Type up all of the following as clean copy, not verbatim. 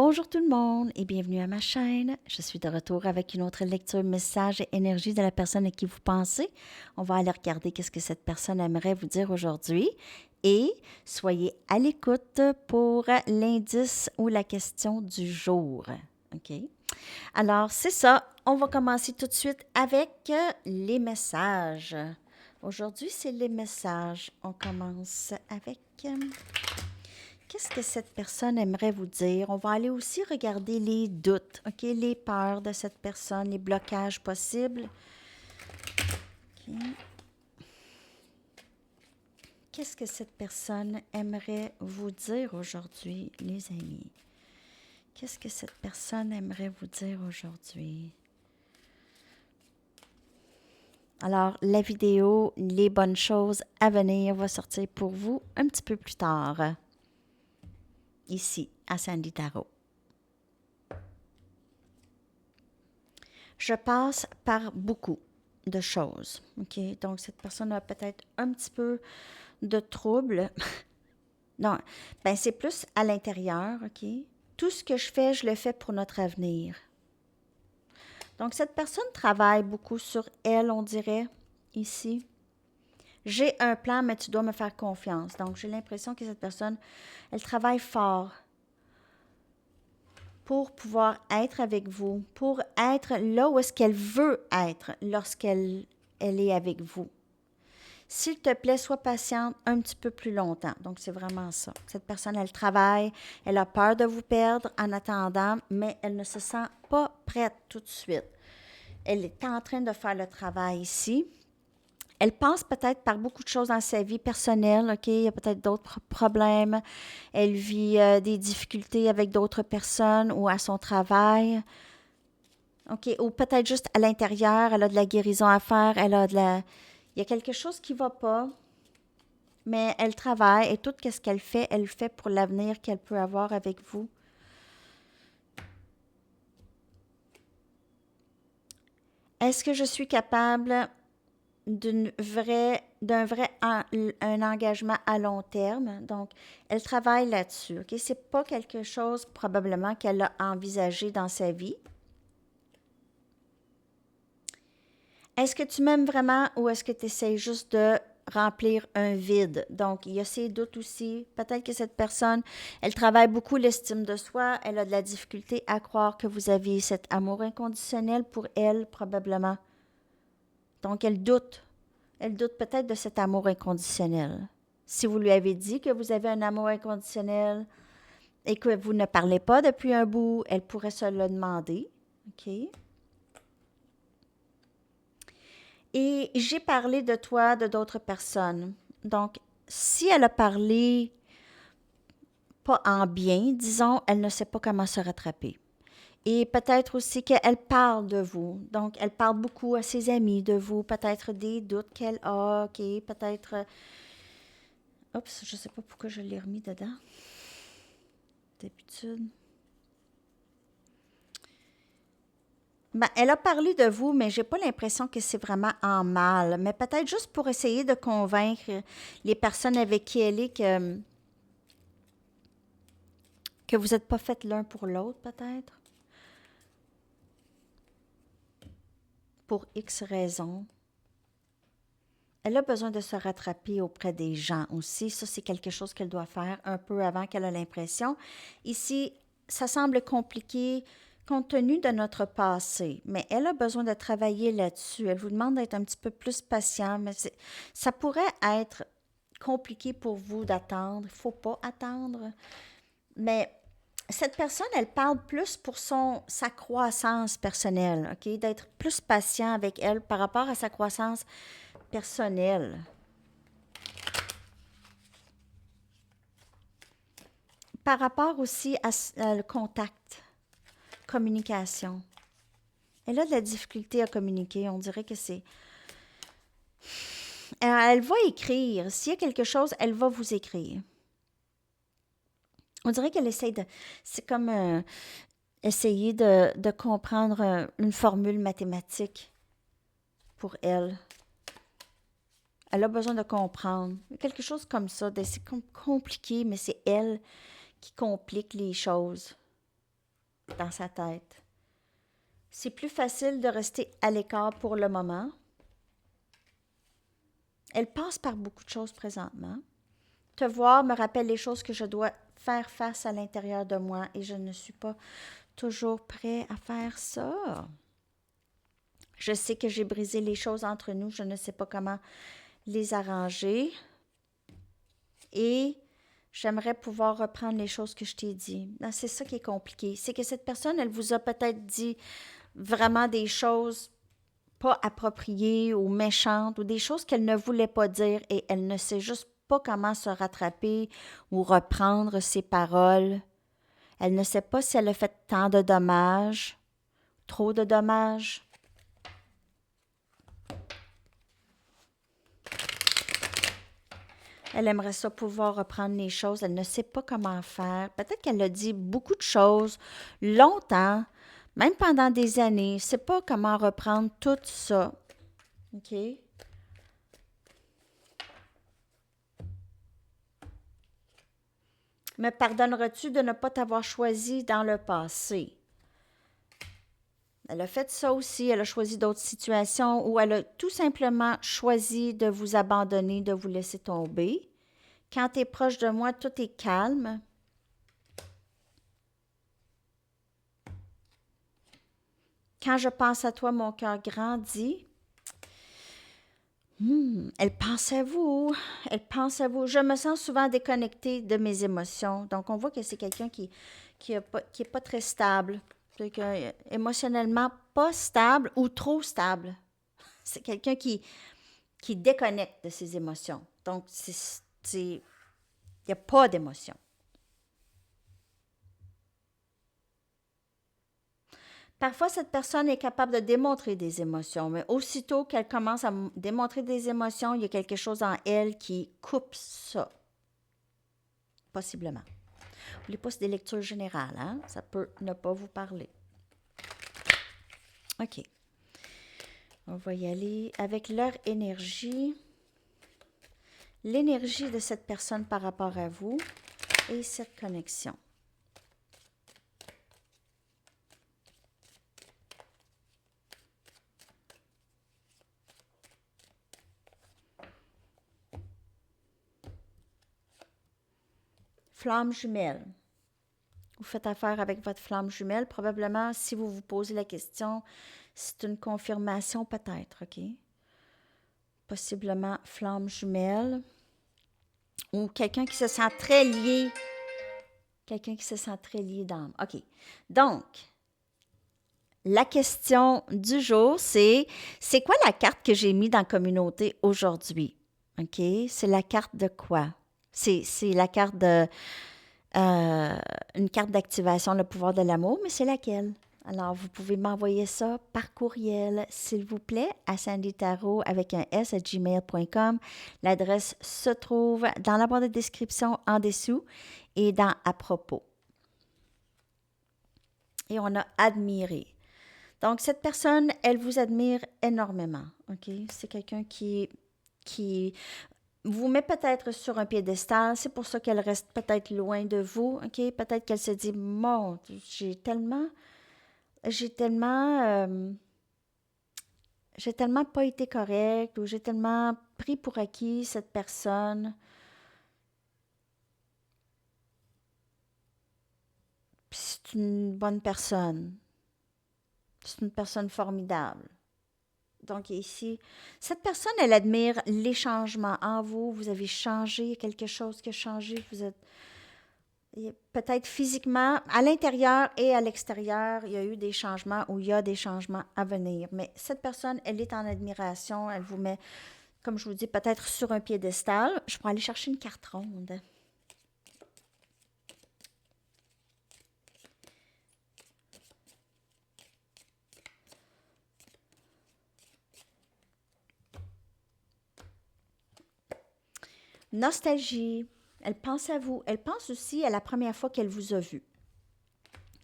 Bonjour tout le monde et bienvenue à ma chaîne. Je suis de retour avec une autre lecture, message et énergie de la personne à qui vous pensez. On va aller regarder qu'est-ce que cette personne aimerait vous dire aujourd'hui et soyez à l'écoute pour l'indice ou la question du jour. OK? Alors, c'est ça. On va commencer tout de suite avec les messages. Aujourd'hui, c'est les messages. On commence avec... qu'est-ce que cette personne aimerait vous dire? On va aller aussi regarder les doutes, OK? Les peurs de cette personne, les blocages possibles. OK. Qu'est-ce que cette personne aimerait vous dire aujourd'hui, les amis? Qu'est-ce que cette personne aimerait vous dire aujourd'hui? Alors, la vidéo, les bonnes choses à venir va sortir pour vous un petit peu plus tard, ici, à Sandy Tarot. Je passe par beaucoup de choses, OK? Donc, cette personne a peut-être un petit peu de trouble. Non, ben c'est plus à l'intérieur, OK? Tout ce que je le fais pour notre avenir. Donc, cette personne travaille beaucoup sur elle, on dirait, ici. J'ai un plan, mais tu dois me faire confiance. Donc, j'ai l'impression que cette personne, elle travaille fort pour pouvoir être avec vous, pour être là où est-ce qu'elle veut être lorsqu'elle est avec vous. S'il te plaît, sois patiente un petit peu plus longtemps. Donc, c'est vraiment ça. Cette personne, elle travaille, elle a peur de vous perdre en attendant, mais elle ne se sent pas prête tout de suite. Elle est en train de faire le travail ici. Elle passe peut-être par beaucoup de choses dans sa vie personnelle, OK? Il y a peut-être d'autres problèmes. Elle vit des difficultés avec d'autres personnes ou à son travail. OK? Ou peut-être juste à l'intérieur, elle a de la guérison à faire, elle a de la... Il y a quelque chose qui ne va pas, mais elle travaille et tout ce qu'elle fait, elle le fait pour l'avenir qu'elle peut avoir avec vous. Est-ce que je suis capable d'un vrai un engagement à long terme? Donc, elle travaille là-dessus. OK? C'est pas quelque chose probablement qu'elle a envisagé dans sa vie. Est-ce que tu m'aimes vraiment ou est-ce que tu essaies juste de remplir un vide? Donc, il y a ces doutes aussi. Peut-être que cette personne, elle travaille beaucoup l'estime de soi. Elle a de la difficulté à croire que vous avez cet amour inconditionnel pour elle, probablement. Donc, elle doute. Elle doute peut-être de cet amour inconditionnel. Si vous lui avez dit que vous avez un amour inconditionnel et que vous ne parlez pas depuis un bout, elle pourrait se le demander. OK? Et j'ai parlé de toi, de d'autres personnes. Donc, si elle a parlé pas en bien, disons, elle ne sait pas comment se rattraper. Et peut-être aussi qu'elle parle de vous. Donc, elle parle beaucoup à ses amis de vous. Peut-être des doutes qu'elle a. OK, peut-être... Oups, je ne sais pas pourquoi je l'ai remis dedans. D'habitude. Ben, elle a parlé de vous, mais j'ai pas l'impression que c'est vraiment en mal. Mais peut-être juste pour essayer de convaincre les personnes avec qui elle est que vous n'êtes pas fait l'un pour l'autre, peut-être. Pour X raisons. Elle a besoin de se rattraper auprès des gens aussi. Ça, c'est quelque chose qu'elle doit faire un peu avant qu'elle a l'impression. Ici, ça semble compliqué compte tenu de notre passé, mais elle a besoin de travailler là-dessus. Elle vous demande d'être un petit peu plus patient, mais ça pourrait être compliqué pour vous d'attendre. Il ne faut pas attendre. Mais cette personne, elle parle plus pour sa croissance personnelle, OK? D'être plus patient avec elle par rapport à sa croissance personnelle. Par rapport aussi à le contact, communication. Elle a de la difficulté à communiquer. On dirait que c'est... Elle va écrire. S'il y a quelque chose, elle va vous écrire. On dirait qu'elle essaie de... C'est comme essayer de comprendre une formule mathématique pour elle. Elle a besoin de comprendre. Quelque chose comme ça. C'est compliqué, mais c'est elle qui complique les choses. dans sa tête. C'est plus facile de rester à l'écart pour le moment. Elle passe par beaucoup de choses présentement. Te voir me rappelle les choses que je dois faire face à l'intérieur de moi et je ne suis pas toujours prêt à faire ça. Je sais que j'ai brisé les choses entre nous, je ne sais pas comment les arranger et j'aimerais pouvoir reprendre les choses que je t'ai dit. C'est ça qui est compliqué. C'est que cette personne, elle vous a peut-être dit vraiment des choses pas appropriées ou méchantes ou des choses qu'elle ne voulait pas dire et elle ne sait juste pas comment se rattraper ou reprendre ses paroles. Elle ne sait pas si elle a fait tant de dommages, trop de dommages. Elle aimerait ça pouvoir reprendre les choses. Elle ne sait pas comment faire. Peut-être qu'elle a dit beaucoup de choses longtemps, même pendant des années. Elle ne sait pas comment reprendre tout ça. OK? Me pardonneras-tu de ne pas t'avoir choisi dans le passé? Elle a fait ça aussi, elle a choisi d'autres situations où elle a tout simplement choisi de vous abandonner, de vous laisser tomber. Quand tu es proche de moi, tout est calme. Quand je pense à toi, mon cœur grandit. Elle pense à vous. Elle pense à vous. Je me sens souvent déconnectée de mes émotions. Donc, on voit que c'est quelqu'un qui est pas très stable. C'est que, émotionnellement pas stable ou trop stable. C'est quelqu'un qui déconnecte de ses émotions. Donc, il n'y a pas d'émotion. Parfois, cette personne est capable de démontrer des émotions, mais aussitôt qu'elle commence à démontrer des émotions, il y a quelque chose en elle qui coupe ça. Possiblement. N'oubliez pas, c'est des lectures générales, hein? Ça peut ne pas vous parler. OK. On va y aller avec leur énergie. L'énergie de cette personne par rapport à vous et cette connexion. Flamme jumelle. Vous faites affaire avec votre flamme jumelle. Probablement, si vous vous posez la question, c'est une confirmation peut-être, OK? Possiblement flamme jumelle. Ou quelqu'un qui se sent très lié. Quelqu'un qui se sent très lié d'âme. OK. Donc, la question du jour, c'est quoi la carte que j'ai mise dans la communauté aujourd'hui? OK? C'est la carte de quoi? C'est la carte de... une carte d'activation, le pouvoir de l'amour, mais c'est laquelle? Alors, vous pouvez m'envoyer ça par courriel, s'il vous plaît, à sandytarot avec un S à gmail.com. L'adresse se trouve dans la barre de description en dessous et dans À propos. Et on a admiré. Donc, cette personne, elle vous admire énormément. OK? C'est quelqu'un qui vous met peut-être sur un piédestal. C'est pour ça qu'elle reste peut-être loin de vous. OK? Peut-être qu'elle se dit, mon, j'ai tellement pas été correcte ou j'ai tellement pris pour acquis cette personne. Puis c'est une bonne personne. C'est une personne formidable. Donc ici, cette personne, elle admire les changements en vous. Vous avez changé, il y a quelque chose qui a changé. Vous êtes peut-être physiquement, à l'intérieur et à l'extérieur, il y a eu des changements ou il y a des changements à venir. Mais cette personne, elle est en admiration. Elle vous met, comme je vous dis, peut-être sur un piédestal. Je pourrais aller chercher une carte ronde. Nostalgie. Elle pense à vous. Elle pense aussi à la première fois qu'elle vous a vu,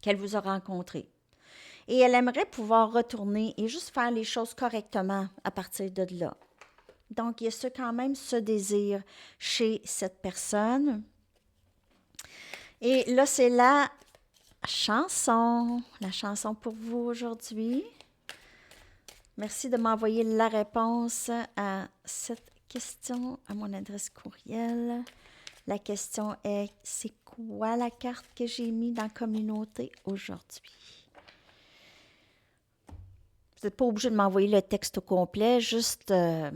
qu'elle vous a rencontré. Et elle aimerait pouvoir retourner et juste faire les choses correctement à partir de là. Donc, il y a quand même ce désir chez cette personne. Et là, c'est là, chanson. La chanson pour vous aujourd'hui. Merci de m'envoyer la réponse à cette question à mon adresse courriel. La question est, c'est quoi la carte que j'ai mis dans la communauté aujourd'hui? Vous n'êtes pas obligé de m'envoyer le texte au complet, juste le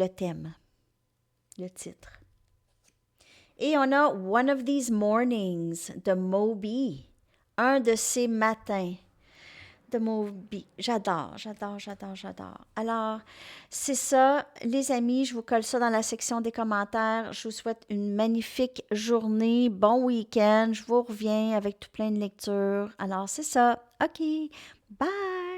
thème, le titre. Et on a One of These Mornings de Moby. Un de ces matins de Moby. J'adore. Alors, c'est ça, les amis. Je vous colle ça dans la section des commentaires. Je vous souhaite une magnifique journée. Bon week-end. Je vous reviens avec tout plein de lectures. Alors, c'est ça. OK. Bye!